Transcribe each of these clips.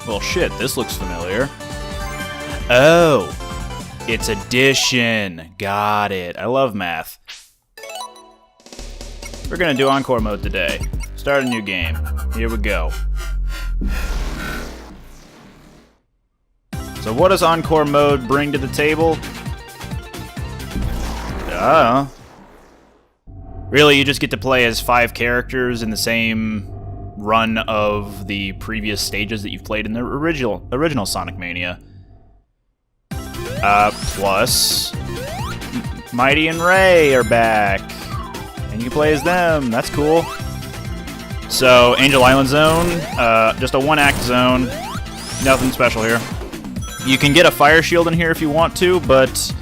Well, shit, this looks familiar. Oh, it's addition. Got it. I love math. We're gonna do Encore mode today. Start a new game. Here we go. So what does Encore mode bring to the table? Really, you just get to play as 5 characters in the same run of the previous stages that you've played in the original Sonic Mania. Plus, Mighty and Ray are back, and you can play as them. That's cool. So, Angel Island Zone, just a 1-act zone. Nothing special here. You can get a fire shield in here if you want to, but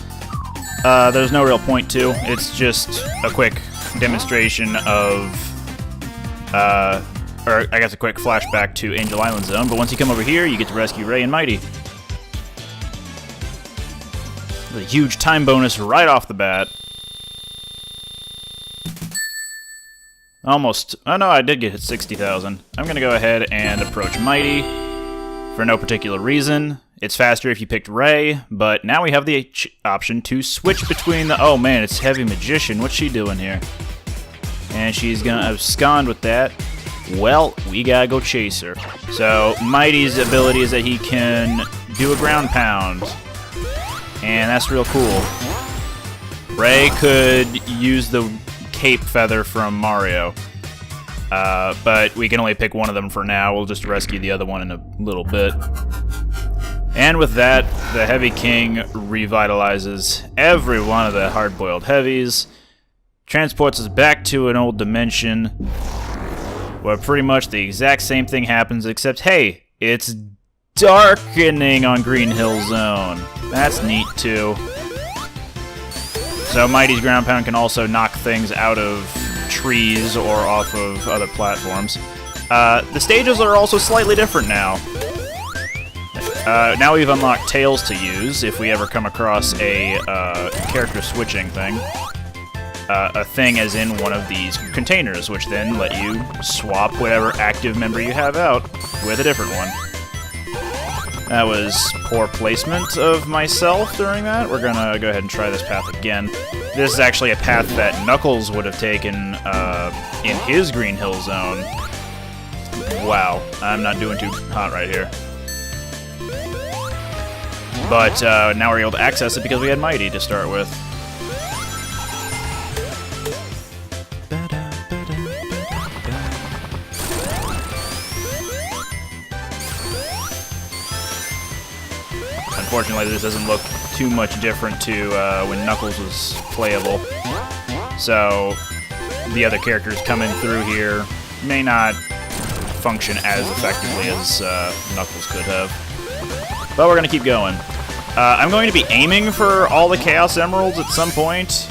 there's no real point to. It's just a quick demonstration of, or I guess a quick flashback to Angel Island Zone. But once you come over here, you get to rescue Ray and Mighty. A huge time bonus right off the bat. Almost. Oh no, I did get hit 60,000. I'm going to go ahead and approach Mighty for no particular reason. It's faster if you picked Ray, but now we have the option to switch between the... Oh man, it's Heavy Magician. What's she doing here? And she's going to abscond with that. Well, we gotta go chase her. So, Mighty's ability is that he can do a ground pound. And that's real cool. Ray could use the cape feather from Mario. But we can only pick one of them for now. We'll just rescue the other one in a little bit. And with that, the Heavy King revitalizes every one of the hard-boiled heavies, transports us back to an old dimension, where pretty much the exact same thing happens, except, hey, it's darkening on Green Hill Zone. That's neat, too. So Mighty's ground pound can also knock things out of trees or off of other platforms. The stages are also slightly different now. Now we've unlocked tails to use if we ever come across a character switching thing. A thing as in one of these containers, which then let you swap whatever active member you have out with a different one. That was poor placement of myself during that. We're gonna go ahead and try this path again. This is actually a path that Knuckles would have taken in his Green Hill Zone. Wow, I'm not doing too hot right here. But now we're able to access it because we had Mighty to start with. Unfortunately, this doesn't look too much different to when Knuckles was playable. So the other characters coming through here may not function as effectively as Knuckles could have. But we're going to keep going. I'm going to be aiming for all the Chaos Emeralds at some point,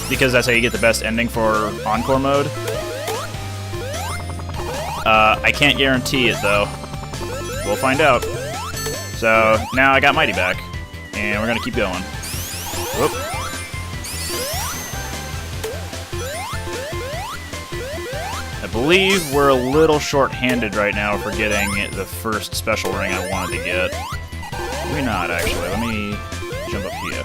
because that's how you get the best ending for Encore mode. I can't guarantee it, though. We'll find out. So, now I got Mighty back, and we're going to keep going. Whoop. I believe we're a little short-handed right now for getting the first special ring I wanted to get. Maybe not, actually. Let me jump up here.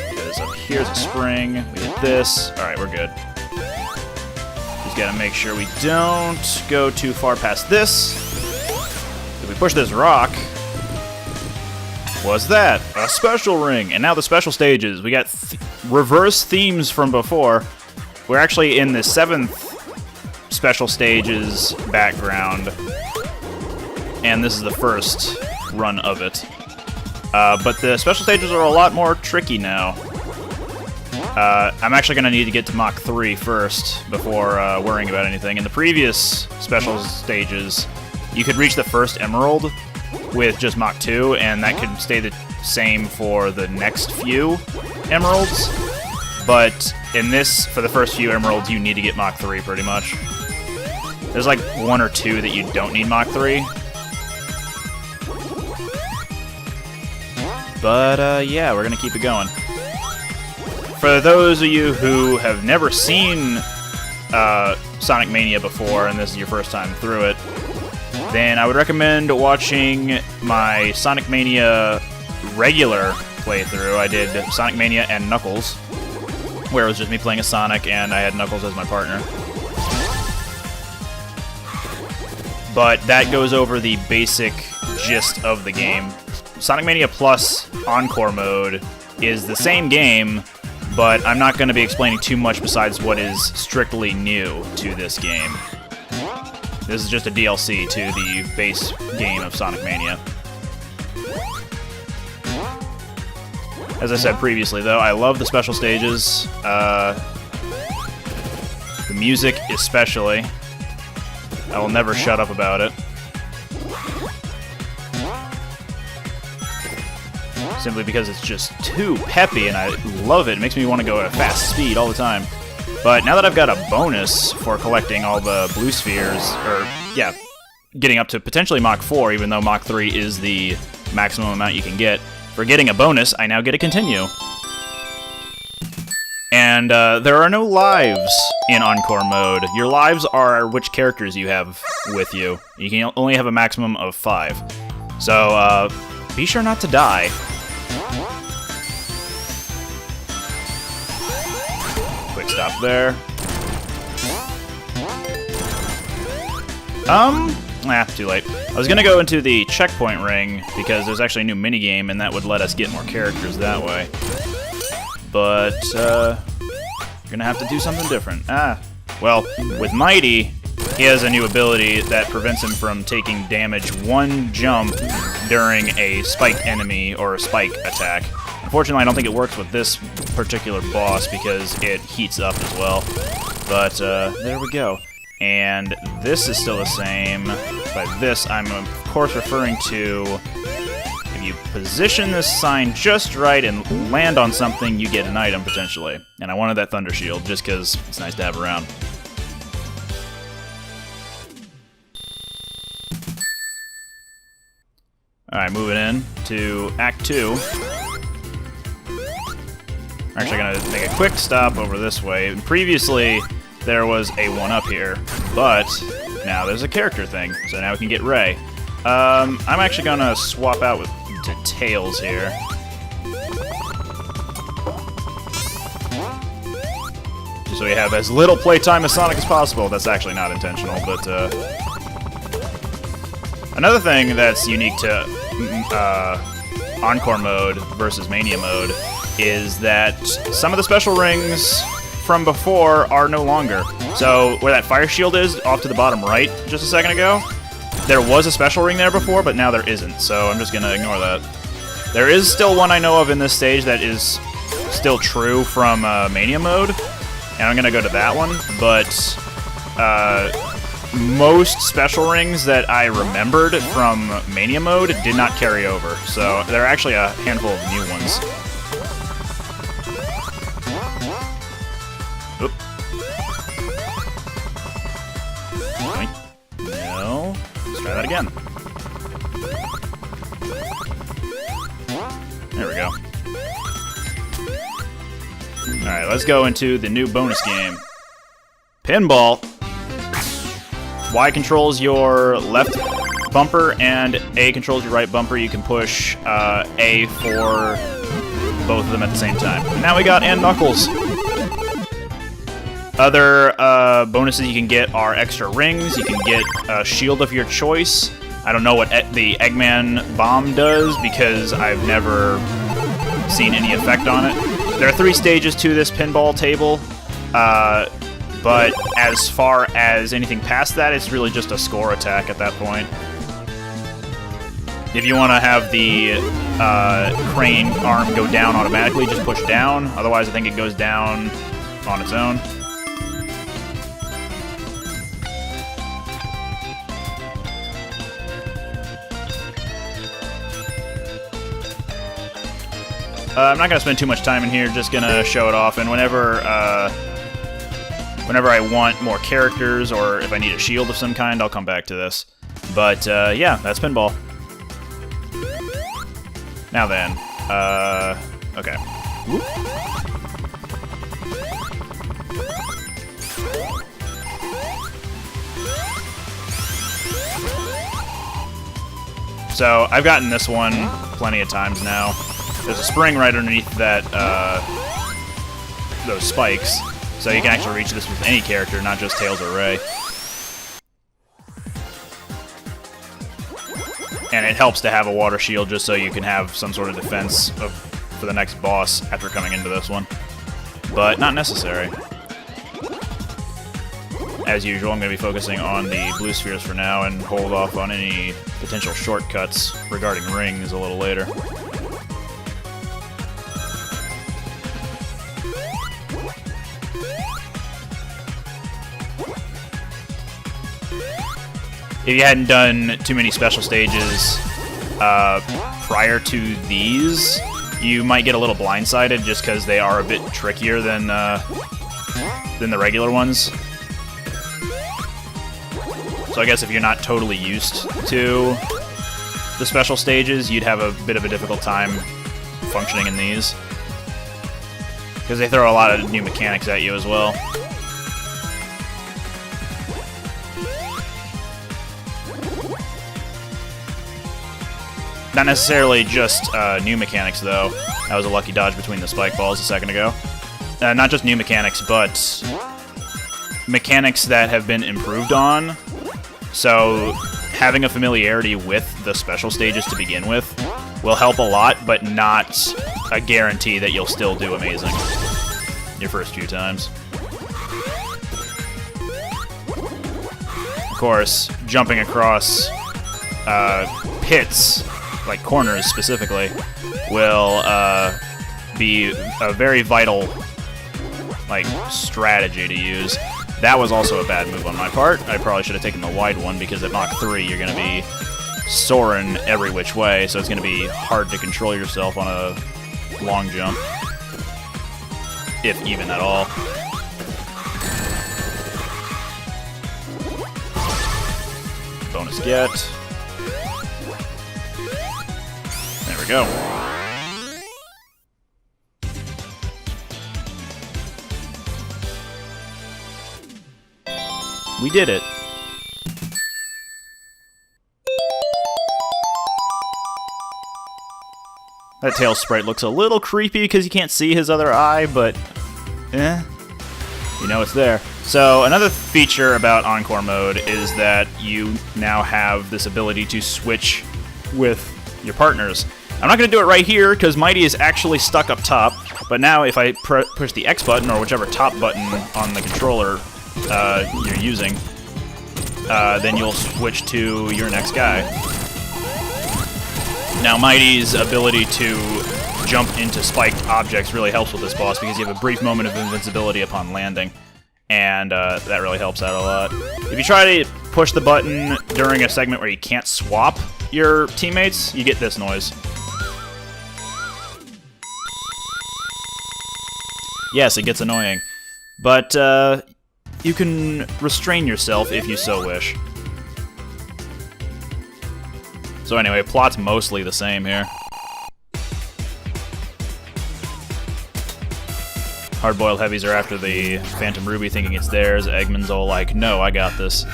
Because up here's a spring. We hit this. Alright, we're good. Just gotta make sure we don't go too far past this. If we push this rock... What's that? A special ring! And now the special stages. We got reverse themes from before. We're actually in the 7th special stage's background, and this is the first run of it. But the special stages are a lot more tricky now. I'm actually going to need to get to Mach 3 first before worrying about anything. In the previous special stages, you could reach the first emerald with just Mach 2, and that could stay the same for the next few emeralds. But in this, for the first few emeralds, you need to get Mach 3, pretty much. There's like 1 or 2 that you don't need Mach 3. But, yeah, we're gonna keep it going. For those of you who have never seen Sonic Mania before, and this is your first time through it, then I would recommend watching my Sonic Mania regular playthrough. I did Sonic Mania and Knuckles, where it was just me playing as Sonic, and I had Knuckles as my partner. But that goes over the basic gist of the game. Sonic Mania Plus Encore mode is the same game, but I'm not going to be explaining too much besides what is strictly new to this game. This is just a DLC to the base game of Sonic Mania. As I said previously, though, I love the special stages. The music especially. I will never shut up about it. Simply because it's just too peppy, and I love it. It makes me want to go at a fast speed all the time. But now that I've got a bonus for collecting all the blue spheres, or, yeah, getting up to potentially Mach 4, even though Mach 3 is the maximum amount you can get, for getting a bonus, I now get to continue. And there are no lives in Encore mode. Your lives are which characters you have with you. You can only have a maximum of 5. So, be sure not to die. Quick stop there. Too late. I was gonna go into the checkpoint ring, because there's actually a new minigame, and that would let us get more characters that way. But, you're gonna have to do something different. Well, with Mighty, he has a new ability that prevents him from taking damage one jump during a spiked enemy or a spike attack. Unfortunately, I don't think it works with this particular boss because it heats up as well. But, there we go. And this is still the same. By this, I'm of course referring to if you position this sign just right and land on something, you get an item potentially. And I wanted that Thunder Shield just because it's nice to have around. Alright, moving in to Act 2. We're actually going to make a quick stop over this way. Previously, there was a 1-up here, but now there's a character thing, so now we can get Ray. I'm actually going to swap out to Tails here. Just so we have as little playtime as Sonic as possible. That's actually not intentional, but another thing that's unique to Encore mode versus Mania mode is that some of the special rings from before are no longer. So where that fire shield is, off to the bottom right just a second ago, there was a special ring there before, but now there isn't, so I'm just going to ignore that. There is still one I know of in this stage that is still true from Mania mode, and I'm going to go to that one, but most special rings that I remembered from Mania mode did not carry over, so there are actually a handful of new ones. Oop. No. Let's try that again. There we go. Alright, let's go into the new bonus game. Pinball. Y controls your left bumper and A controls your right bumper. You can push A for both of them at the same time. And now we got and Knuckles. Other bonuses you can get are extra rings. You can get a shield of your choice. I don't know what the Eggman bomb does because I've never seen any effect on it. There are 3 stages to this pinball table, but as far as anything past that, it's really just a score attack at that point. If you want to have the crane arm go down automatically, just push down. Otherwise, I think it goes down on its own. I'm not going to spend too much time in here, just going to show it off, and whenever I want more characters, or if I need a shield of some kind, I'll come back to this. But, yeah, that's pinball. Now then, okay. Whoop. So I've gotten this one plenty of times now. There's a spring right underneath that those spikes, so you can actually reach this with any character, not just Tails or Ray. And it helps to have a water shield just so you can have some sort of defense for the next boss after coming into this one. But not necessary. As usual, I'm going to be focusing on the blue spheres for now and hold off on any potential shortcuts regarding rings a little later. If you hadn't done too many special stages prior to these, you might get a little blindsided just because they are a bit trickier than the regular ones. So I guess if you're not totally used to the special stages, you'd have a bit of a difficult time functioning in these. Because they throw a lot of new mechanics at you as well. Not necessarily just new mechanics, though. That was a lucky dodge between the spike balls a second ago. Not just new mechanics, but mechanics that have been improved on. So having a familiarity with the special stages to begin with will help a lot, but not a guarantee that you'll still do amazing your first few times. Of course, jumping across pits, like corners specifically, will be a very vital strategy to use. That was also a bad move on my part. I probably should have taken the wide one because at Mach 3 you're going to be soaring every which way, so it's going to be hard to control yourself on a long jump, if even at all. Bonus get. There we go. We did it. That Tails sprite looks a little creepy because you can't see his other eye, but you know it's there. So another feature about Encore mode is that you now have this ability to switch with your partners. I'm not going to do it right here because Mighty is actually stuck up top, but now if I push the X button or whichever top button on the controller you're using, then you'll switch to your next guy. Now, Mighty's ability to jump into spiked objects really helps with this boss because you have a brief moment of invincibility upon landing, and that really helps out a lot. If you try to push the button during a segment where you can't swap your teammates, you get this noise. Yes, it gets annoying, but you can restrain yourself if you so wish. So anyway, plot's mostly the same here. Hard-boiled heavies are after the Phantom Ruby thinking it's theirs. Eggman's all like, no, I got this.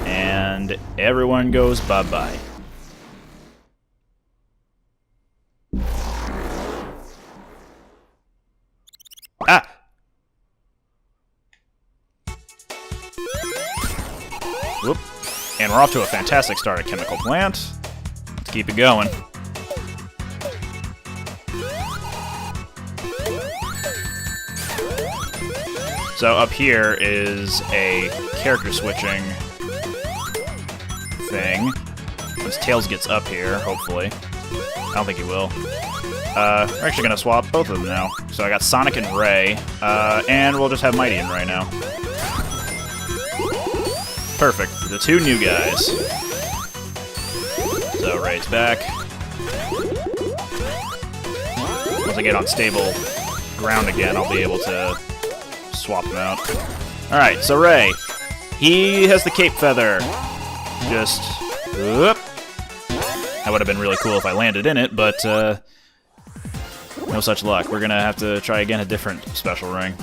And everyone goes bye-bye. Ah! Whoop. And we're off to a fantastic start at Chemical Plant. Let's keep it going. So up here is a character switching thing. Once Tails gets up here, hopefully. I don't think he will. We're actually going to swap both of them now. So I got Sonic and Ray, and we'll just have Mighty and Ray now. Perfect. The two new guys. So Ray's back. Once I get on stable ground again, I'll be able to swap them out. Alright, so Ray. He has the cape feather. Just... whoop. That would have been really cool if I landed in it, but no such luck. We're gonna have to try again a different special ring.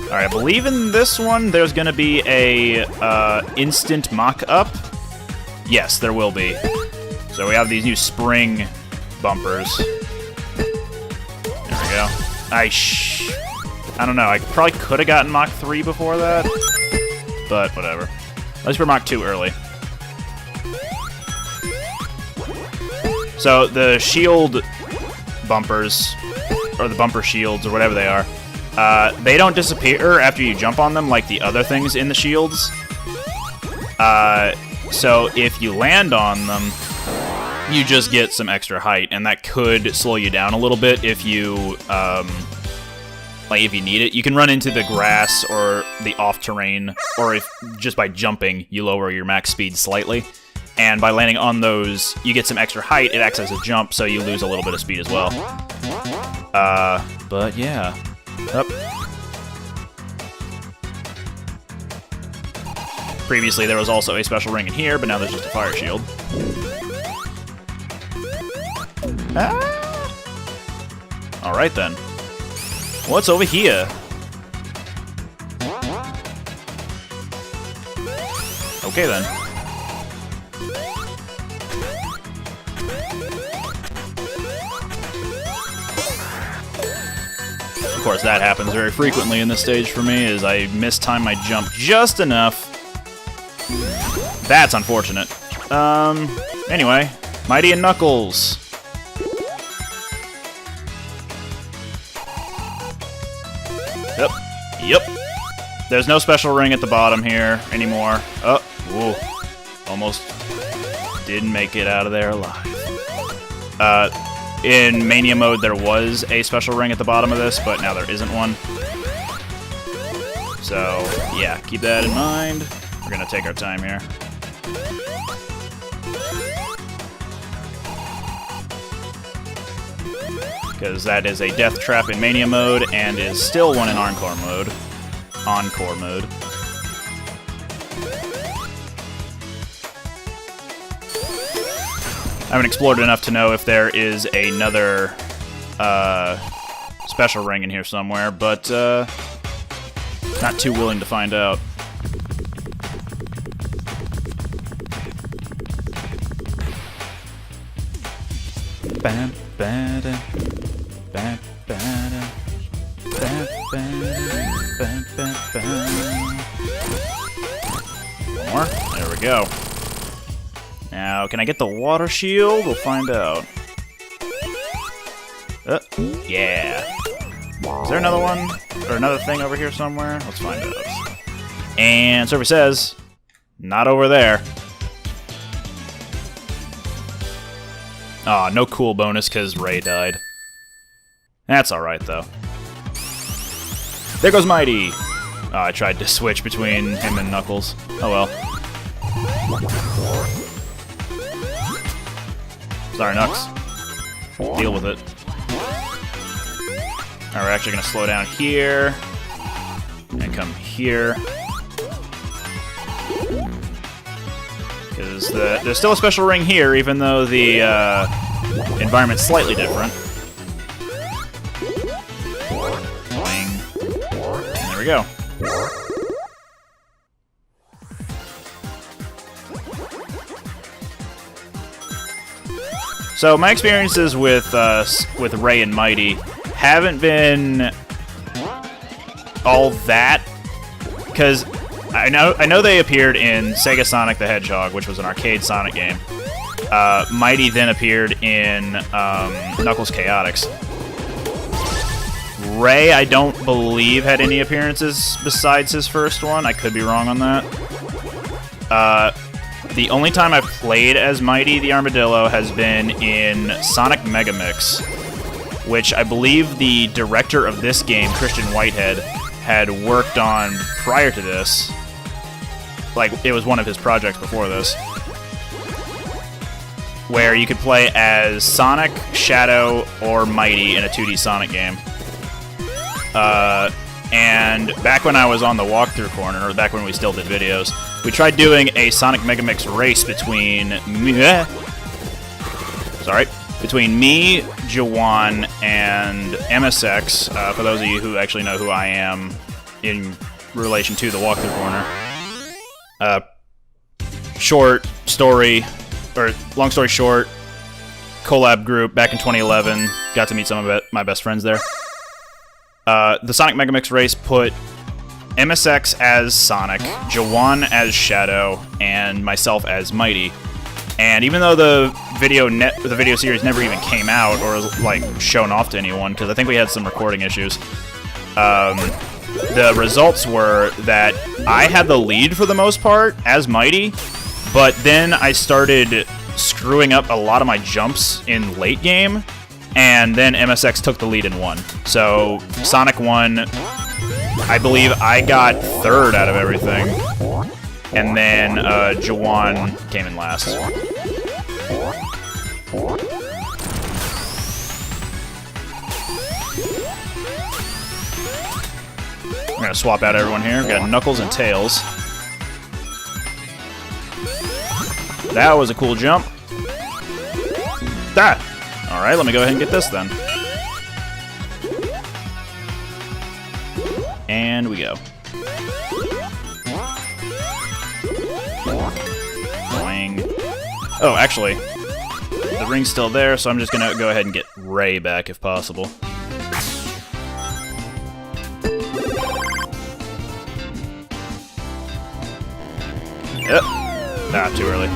Alright, I believe in this one there's gonna be a instant mock-up Yes, there will be. So we have these new spring bumpers. There we go. I don't know. I probably could have gotten Mach 3 before that, but whatever. At least we're Mach 2 early. So the shield bumpers, or the bumper shields, or whatever they are, they don't disappear after you jump on them like the other things in the shields. So if you land on them, you just get some extra height, and that could slow you down a little bit if you, like if you need it. You can run into the grass or the off-terrain, or if just by jumping, you lower your max speed slightly. And by landing on those, you get some extra height. It acts as a jump, so you lose a little bit of speed as well. But yeah. Up. Previously, there was also a special ring in here, but now there's just a fire shield. Ah! Alright then. What's over here? Okay then. Of course, that happens very frequently in this stage for me, as I mistime my jump just enough. That's unfortunate. Anyway, Mighty and Knuckles. Yep. There's no special ring at the bottom here anymore. Oh, whoa. Almost didn't make it out of there alive. In Mania mode, there was a special ring at the bottom of this, but now there isn't one. So, yeah, keep that in mind. We're gonna take our time here. Because that is a death trap in Mania mode, and is still one in Encore mode. Encore mode. I haven't explored enough to know if there is another special ring in here somewhere, but not too willing to find out. Bam, bada, bam, bada, bam, bada, bam, bam, bam. One more. There we go. Now, can I get the water shield? We'll find out. Yeah. Is there another one? Or another thing over here somewhere? Let's find out. And server says, not over there. Aw, no cool bonus because Ray died. That's alright, though. There goes Mighty! Oh, I tried to switch between him and Knuckles. Oh well. Sorry, Knux. Deal with it. Alright, we're actually going to slow down here. And come here. Because there's still a special ring here, even though the environment's slightly different. Boing. And there we go. So my experiences with Ray and Mighty haven't been all that, because I know they appeared in Sega Sonic the Hedgehog, which was an arcade Sonic game. Mighty then appeared in Knuckles Chaotix. Ray, I don't believe, had any appearances besides his first one. I could be wrong on that. The only time I've played as Mighty the Armadillo has been in Sonic Megamix, which I believe the director of this game, Christian Whitehead, had worked on prior to this. Like, it was one of his projects before this. Where you could play as Sonic, Shadow, or Mighty in a 2D Sonic game. And back when I was on the walkthrough corner, or back when we still did videos, we tried doing a Sonic Megamix race between me, Jawan, and MSX, for those of you who actually know who I am in relation to the walkthrough corner. short story, or long story short, collab group back in 2011. Got to meet some of my best friends there. The Sonic Megamix Race put MSX as Sonic, Jawan as Shadow, and myself as Mighty. And even though the video series never even came out or was like shown off to anyone, because I think we had some recording issues, the results were that I had the lead for the most part as Mighty, but then I started screwing up a lot of my jumps in late game, and then MSX took the lead and won. So Sonic won. I believe I got third out of everything, and then Jawan came in last. I'm gonna swap out everyone here. We've got Knuckles and Tails. That was a cool jump. That. All right, let me go ahead and get this then. And we go. Boing. Oh, actually, the ring's still there, so I'm just gonna go ahead and get Ray back if possible. Yep. Ah, too early.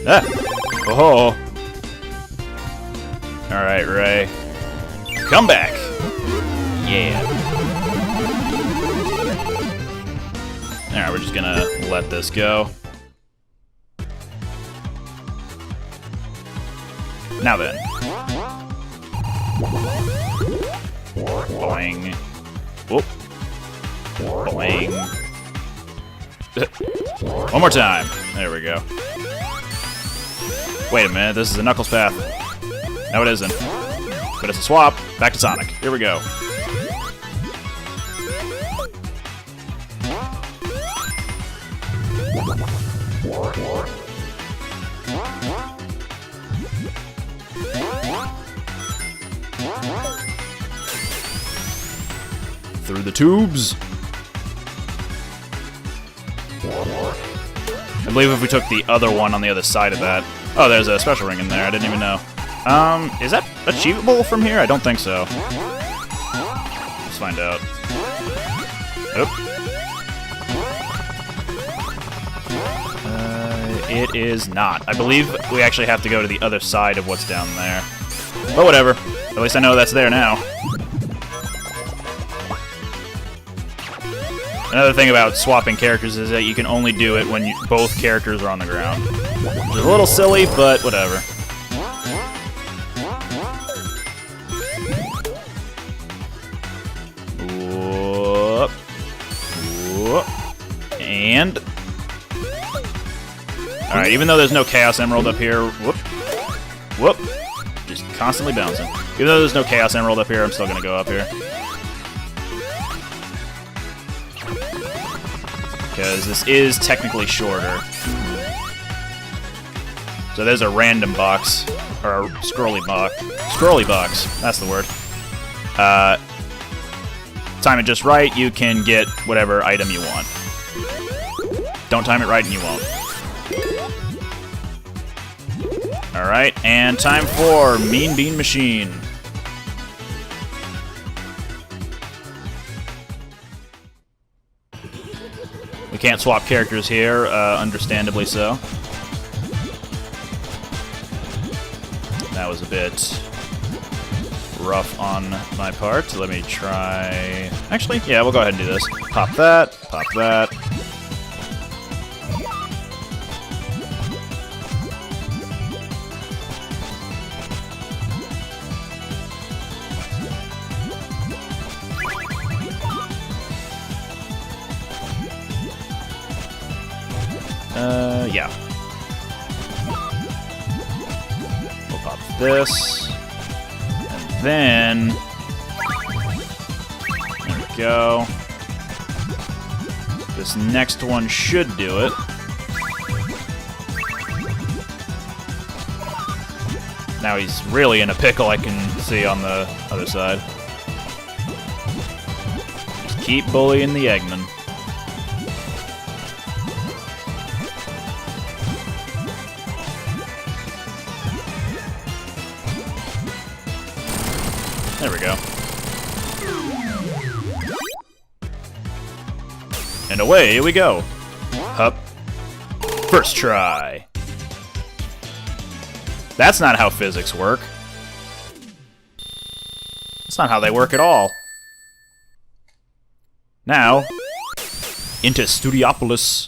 Ah! Oh! Alright, Ray. Come back! Yeah. Alright, we're just gonna let this go. Now then. Boing. Whoop. Boing. One more time. There we go. Wait a minute, this is a Knuckles path. No, it isn't. But it's a swap. Back to Sonic. Here we go. Through the tubes. I believe if we took the other one on the other side of that... Oh, there's a special ring in there. I didn't even know. Is that achievable from here? I don't think so. Let's find out. Oop. It is not. I believe we actually have to go to the other side of what's down there. But whatever. At least I know that's there now. Another thing about swapping characters is that you can only do it when both characters are on the ground. Which is a little silly, but whatever. Whoop. Whoop. And... Alright, even though there's no Chaos Emerald up here... Whoop. Whoop. Just constantly bouncing. Even though there's no Chaos Emerald up here, I'm still gonna go up here. Because this is technically shorter. So there's a random box, or a scrolly box. Scrolly box, that's the word. Time it just right, you can get whatever item you want. Don't time it right and you won't. Alright, and time for Mean Bean Machine. We can't swap characters here, understandably so. That was a bit rough on my part. Let me try... Actually, yeah, we'll go ahead and do this. Pop that, pop that. Yeah. We'll pop this. And then... There we go. This next one should do it. Now he's really in a pickle, I can see on the other side. keep bullying the Eggman. There we go. And away we go. Hup. First try. That's not how physics work. That's not how they work at all. Now, into Studiopolis.